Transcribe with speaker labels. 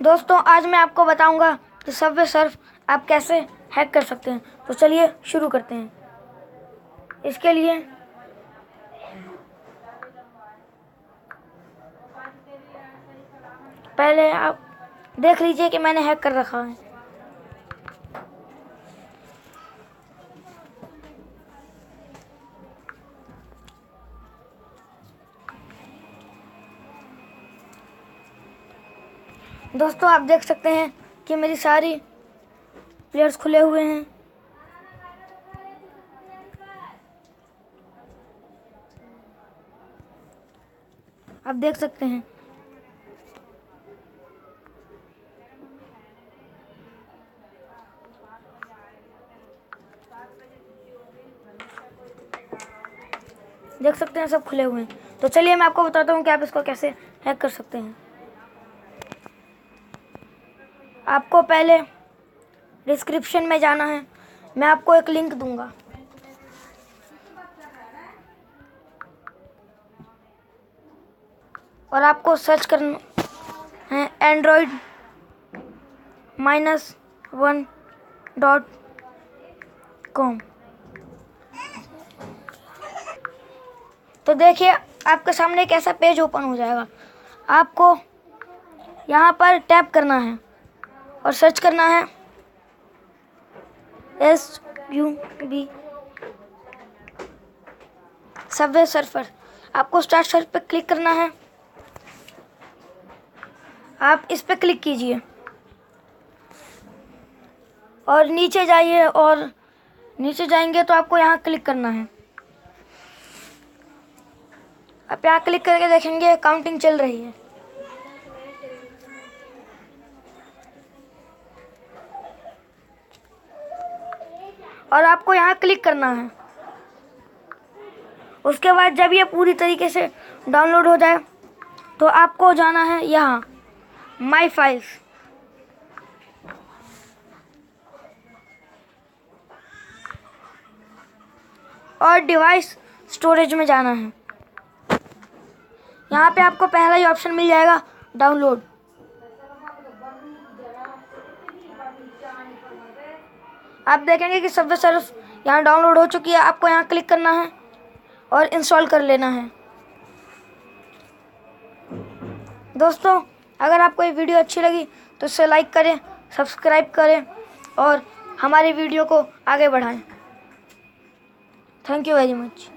Speaker 1: दोस्तों आज मैं आपको बताऊंगा कि सबवे सर्फ आप कैसे हैक कर सकते हैं। तो चलिए शुरू करते हैं। इसके लिए पहले आप देख लीजिए कि मैंने हैक कर रखा है। दोस्तों आप देख सकते हैं कि मेरी सारी प्लेयर्स खुले हुए हैं। आप देख सकते हैं सब खुले हुए हैं। तो चलिए मैं आपको बताता हूँ कि आप इसको कैसे हैक कर सकते हैं। आपको पहले डिस्क्रिप्शन में जाना है, मैं आपको एक लिंक दूंगा। और आपको सर्च करना है android-1.com। तो देखिए आपके सामने एक ऐसा पेज ओपन हो जाएगा। आपको यहाँ पर टैप करना है और सर्च करना है SUB सबवे सर्फर। आपको स्टार्ट सर्च पे क्लिक करना है। आप इस पे क्लिक कीजिए और नीचे जाइए, और नीचे जाएंगे तो आपको यहाँ क्लिक करना है। आप यहाँ क्लिक करके देखेंगे काउंटिंग चल रही है। और आपको यहाँ क्लिक करना है। उसके बाद जब ये पूरी तरीके से डाउनलोड हो जाए तो आपको जाना है यहाँ माई फाइल्स। और डिवाइस स्टोरेज में जाना है। यहाँ पे आपको पहला ही ऑप्शन मिल जाएगा डाउनलोड। आप देखेंगे कि सबवे सर्फ यहाँ डाउनलोड हो चुकी है। आपको यहाँ क्लिक करना है और इंस्टॉल कर लेना है। दोस्तों अगर आपको ये वीडियो अच्छी लगी तो इसे लाइक करें, सब्सक्राइब करें और हमारी वीडियो को आगे बढ़ाएं। Thank you very much.